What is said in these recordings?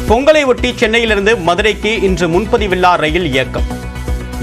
பொங்கலை ஒட்டி சென்னையிலிருந்து மதுரைக்கு இன்று முன்பதிவில்லா ரயில் இயக்கம்.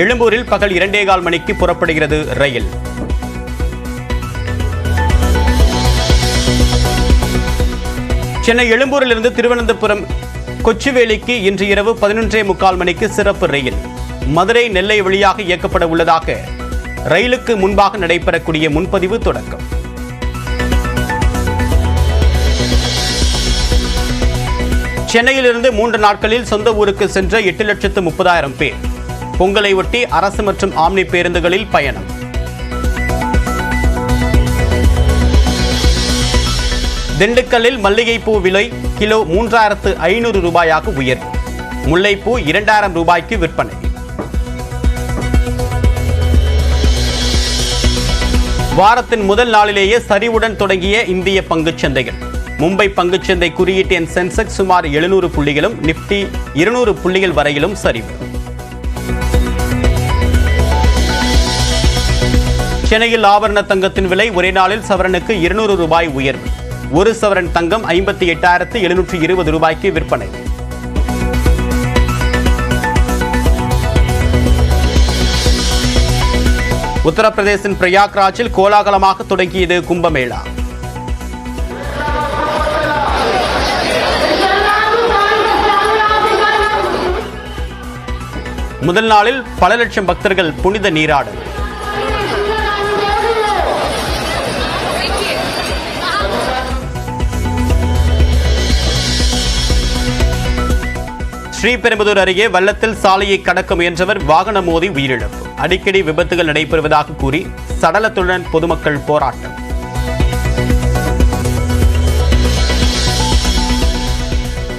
எழும்பூரில் பகல் 2:15 மணிக்கு புறப்படுகிறது ரயில். சென்னை எழும்பூரிலிருந்து திருவனந்தபுரம் கொச்சுவேலிக்கு இன்று இரவு 11:45 மணிக்கு சிறப்பு ரயில். மதுரை நெல்லை வழியாக இயக்கப்பட உள்ளதாக ரயிலுக்கு முன்பாக நடைபெறக்கூடிய முன்பதிவு தொடக்கம். சென்னையிலிருந்து 3 நாட்களில் சொந்த ஊருக்கு சென்ற 8,30,000 பேர். பொங்கலை ஒட்டி அரசு மற்றும் ஆம்னி பேருந்துகளில் பயணம். திண்டுக்கல்லில் மல்லிகைப்பூ விலை கிலோ 3,500 ரூபாயாக உயர்வு. முல்லைப்பூ 2,000 ரூபாய்க்கு விற்பனை. வாரத்தின் முதல் நாளிலேயே சரிவுடன் தொடங்கிய இந்திய பங்குச் சந்தைகள். மும்பை பங்குச்சந்தை குறியீட்டு எண் சென்செக்ஸ் சுமார் 700 புள்ளிகளும், நிப்டி 200 புள்ளிகள் வரையிலும் சரிவு. சென்னையில் ஆபரண தங்கத்தின் விலை ஒரே நாளில் சவரனுக்கு 200 ரூபாய் உயர்வு. ஒரு சவரன் தங்கம் 58,720 ரூபாய்க்கு விற்பனை. உத்தரப்பிரதேசின் பிரயாக்ராஜில் கோலாகலமாக தொடங்கியது கும்பமேளா. முதல் நாளில் பல லட்சம் பக்தர்கள் புனித நீராடல். ஸ்ரீபெரும்புதூர் அருகே வல்லத்தில் சாலையை கடக்க முயன்றவர் வாகனம் மோதி உயிரிழப்பு. அடிக்கடி விபத்துகள் நடைபெறுவதாக கூறி சடலத்துடன் பொதுமக்கள் போராட்டம்.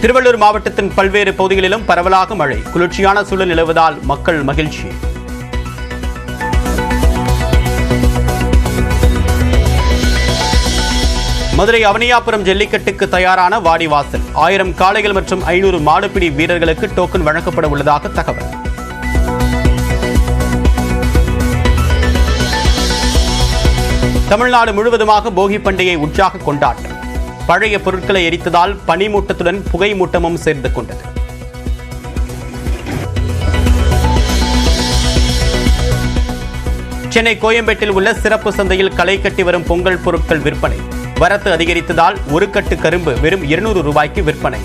திருவள்ளூர் மாவட்டத்தின் பல்வேறு பகுதிகளிலும் பரவலாக மழை. குளிர்ச்சியான சூழல் நிலவுவதால் மக்கள் மகிழ்ச்சி. மதுரை அவனியாபுரம் ஜல்லிக்கட்டுக்கு தயாரான வாடிவாசல். 1000 காளைகள் மற்றும் 500 மாடுபிடி வீரர்களுக்கு டோக்கன் வழங்கப்பட உள்ளதாக தகவல். தமிழ்நாடு முழுவதுமாக போகி பண்டிகை உற்சாக கொண்டாட்டம். பழைய பொருட்களை எரித்ததால் பனிமூட்டத்துடன் புகை மூட்டமும் சேர்ந்து கொண்டது. சென்னை கோயம்பேட்டில் உள்ள சிறப்பு சந்தையில் களை கட்டி வரும் பொங்கல் பொருட்கள் விற்பனை. வரத்து அதிகரித்ததால் ஒரு கட்டு கரும்பு வெறும் 200 ரூபாய்க்கு விற்பனை.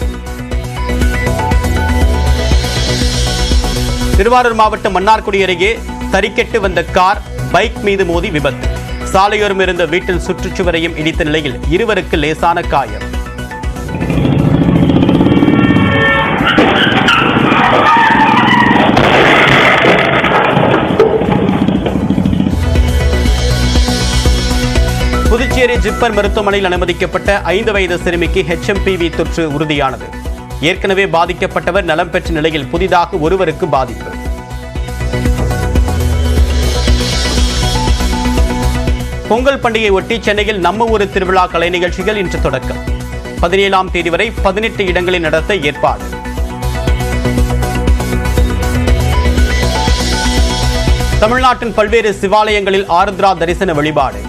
திருவாரூர் மாவட்டம் மன்னார்குடி அருகே தறிக்கெட்டு வந்த கார் பைக் மீது மோதி விபத்து. சாலையோரம் இருந்த வீட்டில் சுற்றுச்சுவரையும் இடித்த நிலையில் இருவருக்கு லேசான காயம். புதுச்சேரி ஜிப்மர் மருத்துவமனையில் அனுமதிக்கப்பட்ட 5 வயது சிறுமிக்கு HMPV தொற்று உறுதியானது. ஏற்கனவே பாதிக்கப்பட்டவர் நலம் பெற்ற நிலையில் புதிதாக ஒருவருக்கு பாதிப்பு. பொங்கல் பண்டிகை ஒட்டி சென்னையில் நம்ம ஊர் திருவிழா கலை நிகழ்ச்சிகள் இன்று தொடக்கம். 17ஆம் தேதி வரை 18 இடங்களில் நடத்த ஏற்பாடு. தமிழ்நாட்டின் பல்வேறு சிவாலயங்களில் ஆருத்ரா தரிசன வழிபாடு.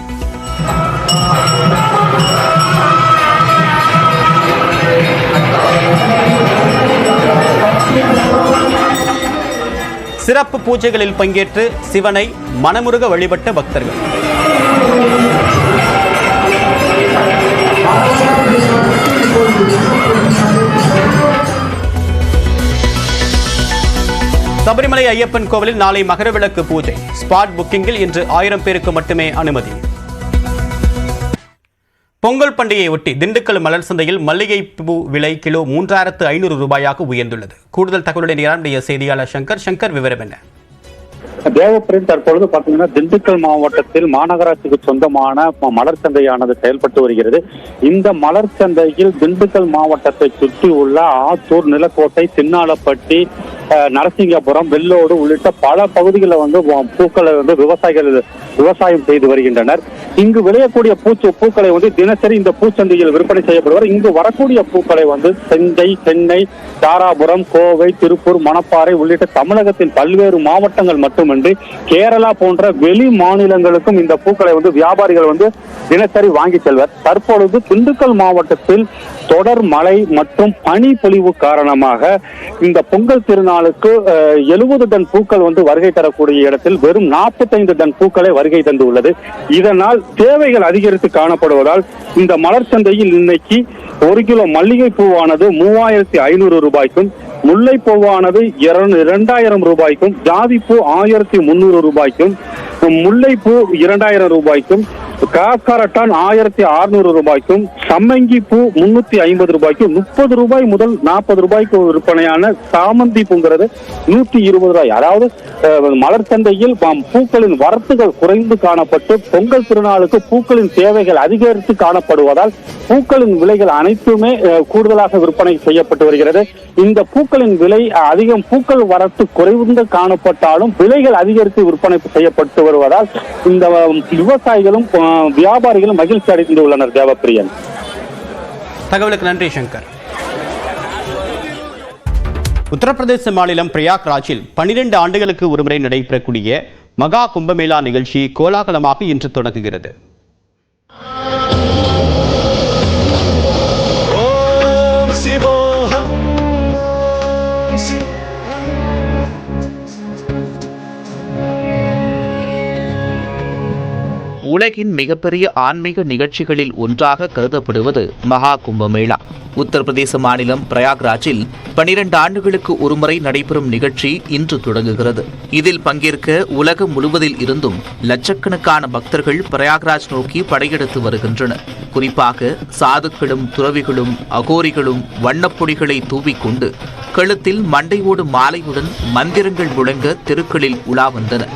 சிறப்பு பூஜைகளில் பங்கேற்று சிவனை மனமுருக வழிபட்ட பக்தர்கள். சபரிமலை ஐயப்பன் கோவிலில் நாளை மகரவிளக்கு பூஜை. ஸ்பாட் புக்கிங்கில் இன்று 1000 பேருக்கு மட்டுமே அனுமதி. பொங்கல் பண்டிகையை ஒட்டி திண்டுக்கல் மலர் சந்தையில் மல்லிகைப்பூ விலை கிலோ 3,500 ரூபாயாக உயர்ந்துள்ளது. கூடுதல் தகவலுடன் நம்முடைய செய்தியாளர் சங்கர் விவரம் என்ன? தேவப்பிரின் தற்பொழுது பாத்தீங்கன்னா திண்டுக்கல் மாவட்டத்தில் மாநகராட்சிக்கு சொந்தமான மலர் சந்தையானது செயல்பட்டு வருகிறது. இந்த மலர் சந்தையில் திண்டுக்கல் மாவட்டத்தை சுற்றி உள்ள ஆத்தூர், நிலக்கோட்டை, சின்னாலப்பட்டி, நரசிங்கபுரம், வெள்ளோடு உள்ளிட்ட பல பகுதிகளில் பூக்களை விவசாயிகள் விவசாயம் செய்து வருகின்றனர். இங்கு விளையக்கூடிய பூக்களை வந்து தினசரி இந்த பூச்சந்தையில் விற்பனை செய்யப்படுவார். இங்கு வரக்கூடிய பூக்களை வந்து தஞ்சை, சென்னை, தாராபுரம், கோவை, திருப்பூர், மணப்பாறை உள்ளிட்ட தமிழகத்தின் பல்வேறு மாவட்டங்கள் மட்டுமின்றி கேரளா போன்ற வெளி மாநிலங்களுக்கும் இந்த பூக்களை வந்து வியாபாரிகள் வந்து தினசரி வாங்கி செல்வர். தற்பொழுது திண்டுக்கல் மாவட்டத்தில் தொடர் மழை மற்றும் பனி பொழிவு காரணமாக இந்த பொங்கல் திருநாளுக்கு 70 டன் பூக்கள் வந்து வருகை தரக்கூடிய இடத்தில் வெறும் 45 டன் பூக்களை வருகை தந்துள்ளது. இதனால் தேவைகள் அதிகரித்து காணப்படுவதால் இந்த மலர் சந்தையில் இன்னைக்கு 1 கிலோ மல்லிகை பூவானது 3500 ரூபாய்க்கும், முல்லை பூவானது 2000 ரூபாய்க்கும், ஜாதிப்பூ 1300 ரூபாய்க்கும், முல்லைப்பூ 2000 ரூபாய்க்கும், காக்கரட்டான் 1600 ரூபாய்க்கும், சம்மங்கி பூ 350 ரூபாய்க்கும், 30 ரூபாய் முதல் 40 ரூபாய்க்கு விற்பனையான சாமந்தி பூங்கிறது 120 ரூபாய். அதாவது மலர் சந்தையில் பூக்களின் வரத்துகள் குறைந்து காணப்பட்டு பொங்கல் திருநாளுக்கு பூக்களின் தேவைகள் அதிகரித்து காணப்படுவதால் பூக்களின் விலைகள் அனைத்துமே கூடுதலாக விற்பனை செய்யப்பட்டு வருகிறது. இந்த பூக்களின் விலை அதிகம், பூக்கள் வரத்து குறைந்து காணப்பட்டாலும் விலைகள் அதிகரித்து விற்பனை செய்யப்பட்டு வருவதால் இந்த விவசாயிகளும் வியாபாரிகளும் மகிழ்ச்சி அடைந்துள்ளனர். தேவப்பிரியன், தகவலுக்கு நன்றி சங்கர். உத்தரப்பிரதேச மாநிலம் பிரயாக்ராஜில் 12 ஆண்டுகளுக்கு ஒருமுறை நடைபெறக்கூடிய மகா கும்பமேளா நிகழ்ச்சி கோலாகலமாக இன்று தொடங்குகிறது. உலகின் மிகப்பெரிய ஆன்மீக நிகழ்ச்சிகளில் ஒன்றாக கருதப்படுவது மகா கும்பமேளா. உத்தரப்பிரதேச மாநிலம் பிரயாக்ராஜில் 12 ஆண்டுகளுக்கு ஒருமுறை நடைபெறும் நிகழ்ச்சி இன்று தொடங்குகிறது. இதில் பங்கேற்க உலகம் முழுவதில் இருந்தும் லட்சக்கணக்கான பக்தர்கள் பிரயாக்ராஜ் நோக்கி படையெடுத்து வருகின்றனர். குறிப்பாக சாதுக்களும் துறவிகளும் அகோரிகளும் வண்ணப்பொடிகளை தூவிக்கொண்டு கழுத்தில் மண்டையோடு மாலையுடன் மந்திரங்கள் முழங்க தெருக்களில் உலா வந்தனர்.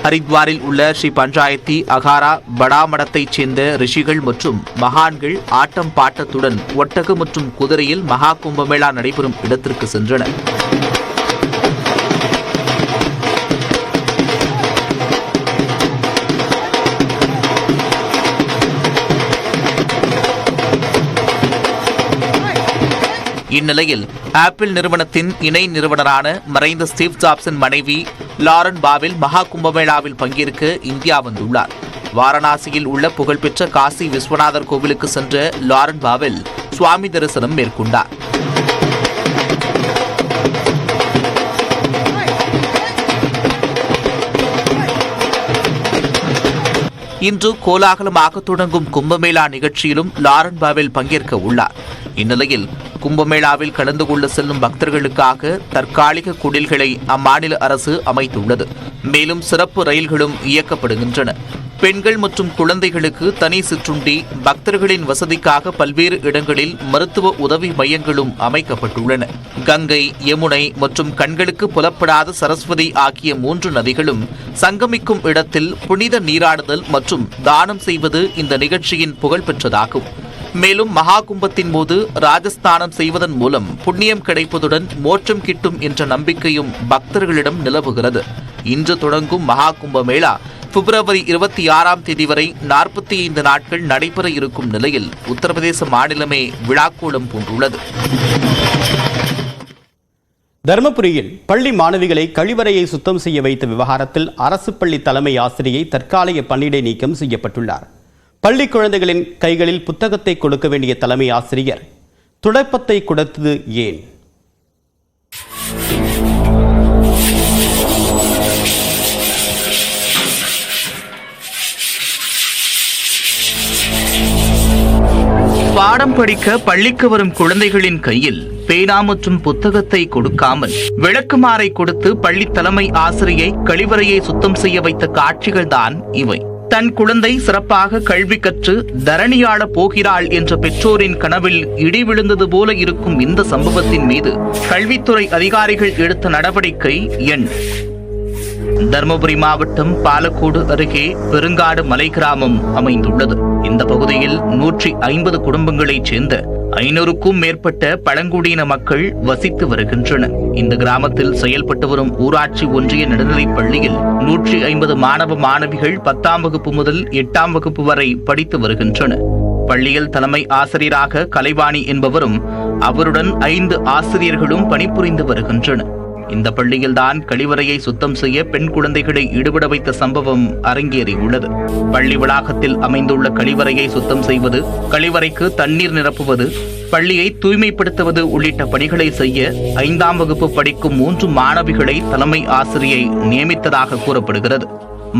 ஹரித்வாரில் உள்ள ஸ்ரீ பஞ்சாயத்தி அகாரா படா மடத்தைச் சேர்ந்த ரிஷிகள் மற்றும் மகான்கள் ஆட்டம் பாட்டத்துடன் ஒட்டகம் மற்றும் குதிரையில் மகா கும்பமேளா நடைபெறும் இடத்திற்கு சென்றனர். இந்நிலையில் ஆப்பிள் நிறுவனத்தின் இணை நிறுவனரான மறைந்த ஸ்டீவ் ஜாப்ஸின் மனைவி லாரன் பாவெல் மகா கும்பமேளாவில் பங்கேற்க இந்தியா வந்துள்ளார். வாரணாசியில் உள்ள புகழ்பெற்ற காசி விஸ்வநாதர் கோவிலுக்கு சென்ற லாரன் பாவெல் சுவாமி தரிசனம் மேற்கொண்டார். இன்று கோலாகலமாக தொடங்கும் கும்பமேளா நிகழ்ச்சியிலும் லாரன் பாவெல் பங்கேற்க உள்ளார். இந்நிலையில் கும்பமேளாவில் கலந்து கொள்ள செல்லும் பக்தர்களுக்காக தற்காலிக குடில்களை அம்மாநில அரசு அமைத்துள்ளது. மேலும் சிறப்பு ரயில்களும் இயக்கப்படுகின்றன. பெண்கள் மற்றும் குழந்தைகளுக்கு தனி சிற்றுண்டி, பக்தர்களின் வசதிக்காக பல்வேறு இடங்களில் மருத்துவ உதவி மையங்களும் அமைக்கப்பட்டுள்ளன. கங்கை, யமுனை மற்றும் கண்களுக்கு புலப்படாத சரஸ்வதி ஆகிய 3 நதிகளும் சங்கமிக்கும் இடத்தில் புனித நீராடுதல் மற்றும் தானம் செய்வது இந்த நிகழ்ச்சியின் புகழ்பெற்றதாகும். மேலும் மகா கும்பத்தின் போது ராஜஸ்தானம் செய்வதன் மூலம் புண்ணியம் கிடைப்பதுடன் மோட்சம் கிட்டும் என்ற நம்பிக்கையும் பக்தர்களிடம் நிலவுகிறது. இன்று தொடங்கும் மகா கும்பமேளா பிப்ரவரி 26ஆம் தேதி வரை 45 நாட்கள் நடைபெற இருக்கும் நிலையில் உத்தரப்பிரதேச மாநிலமே விழாக்கோலம் பூண்டுள்ளது. தருமபுரியில் பள்ளி மாணவிகளை கழிவறையை சுத்தம் செய்ய வைத்த விவகாரத்தில் அரசு பள்ளி தலைமை ஆசிரியை தற்காலிக பணியிடை நீக்கம் செய்யப்பட்டுள்ளார். பள்ளி குழந்தைகளின் கைகளில் புத்தகத்தை கொடுக்க வேண்டிய தலைமை ஆசிரியர் துடைப்பத்தை கொடுத்தது ஏன்? பாடம் படிக்க பள்ளிக்கு வரும் குழந்தைகளின் கையில் பேனா மற்றும் புத்தகத்தை கொடுக்காமல் விளக்குமாறை கொடுத்து பள்ளி தலைமை ஆசிரியை கழிவறையை சுத்தம் செய்ய வைத்த காட்சிகள்தான் இவை. தன் குழந்தை சிறப்பாக கல்வி கற்று தரணியாள போகிறாள் என்ற பெற்றோரின் கனவில் இடி விழுந்தது போல இருக்கும் இந்த சம்பவத்தின் மீது கல்வித்துறை அதிகாரிகள் எடுத்த நடவடிக்கை என்ன? தருமபுரி மாவட்டம் பாலக்கோடு அருகே பெருங்காடு மலை கிராமம் அமைந்துள்ளது. இந்த பகுதியில் 150 குடும்பங்களைச் சேர்ந்த 500க்கும் மேற்பட்ட பழங்குடியின மக்கள் வசித்து வருகின்றனர். இந்த கிராமத்தில் செயல்பட்டு வரும் ஊராட்சி ஒன்றிய நடுநிலைப் பள்ளியில் 150 மாணவ மாணவிகள் 10ஆம் வகுப்பு முதல் 8ஆம் வகுப்பு வரை படித்து வருகின்றனர். பள்ளியில் தலைமை ஆசிரியராக கலைவாணி என்பவரும் அவருடன் 5 ஆசிரியர்களும் பணிபுரிந்து வருகின்றனர். இந்த பள்ளியில்தான் கழிவறையை சுத்தம் செய்ய பெண் குழந்தைகளை ஈடுபட வைத்த சம்பவம் அரங்கேறியுள்ளது. பள்ளி வளாகத்தில் அமைந்துள்ள கழிவறையை சுத்தம் செய்வது, கழிவறைக்கு தண்ணீர் நிரப்புவது, பள்ளியை தூய்மைப்படுத்துவது உள்ளிட்ட பணிகளை செய்ய 5ஆம் வகுப்பு படிக்கும் 3 மாணவிகளை தலைமை ஆசிரியை நியமித்ததாக கூறப்படுகிறது.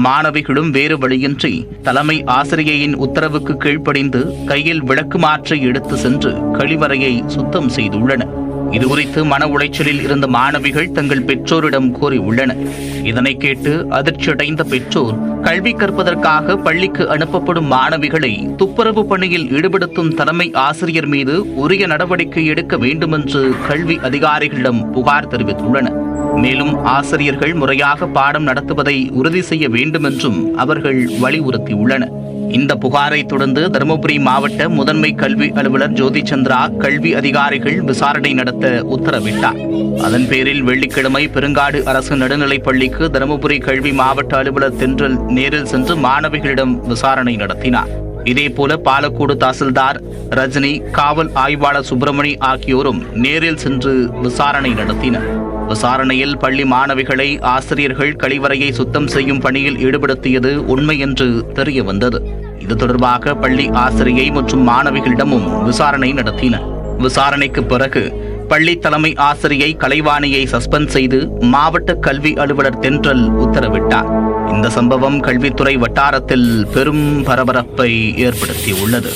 மாணவிகளும் வேறு வழியின்றி தலைமை ஆசிரியையின் உத்தரவுக்கு கீழ்ப்படிந்து கையில் விளக்கு மாற்றை எடுத்து சென்று கழிவறையை சுத்தம் செய்துள்ளனர். இதுகுறித்து மன உளைச்சலில் இருந்த மாணவிகள் தங்கள் பெற்றோரிடம் கூறியுள்ளனர். இதனை கேட்டு அதிர்ச்சியடைந்த பெற்றோர் கல்வி கற்பதற்காக பள்ளிக்கு அனுப்பப்படும் மாணவிகளை துப்புரவு பணியில் ஈடுபடுத்தும் தலைமை ஆசிரியர் மீது உரிய நடவடிக்கை எடுக்க வேண்டுமென்று கல்வி அதிகாரிகளிடம் புகார் தெரிவித்துள்ளனர். மேலும் ஆசிரியர்கள் முறையாக பாடம் நடத்துவதை உறுதி செய்ய வேண்டும் என்றும் அவர்கள் வலியுறுத்தியுள்ளனர். இந்த புகாரை தொடர்ந்து தருமபுரி மாவட்ட முதன்மை கல்வி அலுவலர் ஜோதி சந்திரா கல்வி அதிகாரிகள் விசாரணை நடத்த உத்தரவிட்டார். அதன் பேரில் வெள்ளிக்கிழமை பெருங்காடு அரசு நடுநிலைப் பள்ளிக்கு தருமபுரி கல்வி மாவட்ட அலுவலர் தென்றல் நேரில் சென்று மாணவிகளிடம் விசாரணை நடத்தினார். இதேபோல பாலக்கோடு தாசில்தார் ரஜினி, காவல் ஆய்வாளர் சுப்பிரமணி ஆகியோரும் நேரில் சென்று விசாரணை நடத்தினர். விசாரணையில் பள்ளி மாணவிகளை ஆசிரியர்கள் கழிவறையை சுத்தம் செய்யும் பணியில் ஈடுபடுத்தியது உண்மை என்று தெரிய வந்தது. இது தொடர்பாக பள்ளி ஆசிரியை மற்றும் மாணவிகளிடமும் விசாரணை நடத்தினர். விசாரணைக்கு பிறகு பள்ளி தலைமை ஆசிரியை கலைவாணியை சஸ்பெண்ட் செய்து மாவட்ட கல்வி அலுவலர் தென்றல் உத்தரவிட்டார். இந்த சம்பவம் கல்வித்துறை வட்டாரத்தில் பெரும் பரபரப்பை ஏற்படுத்தியுள்ளது.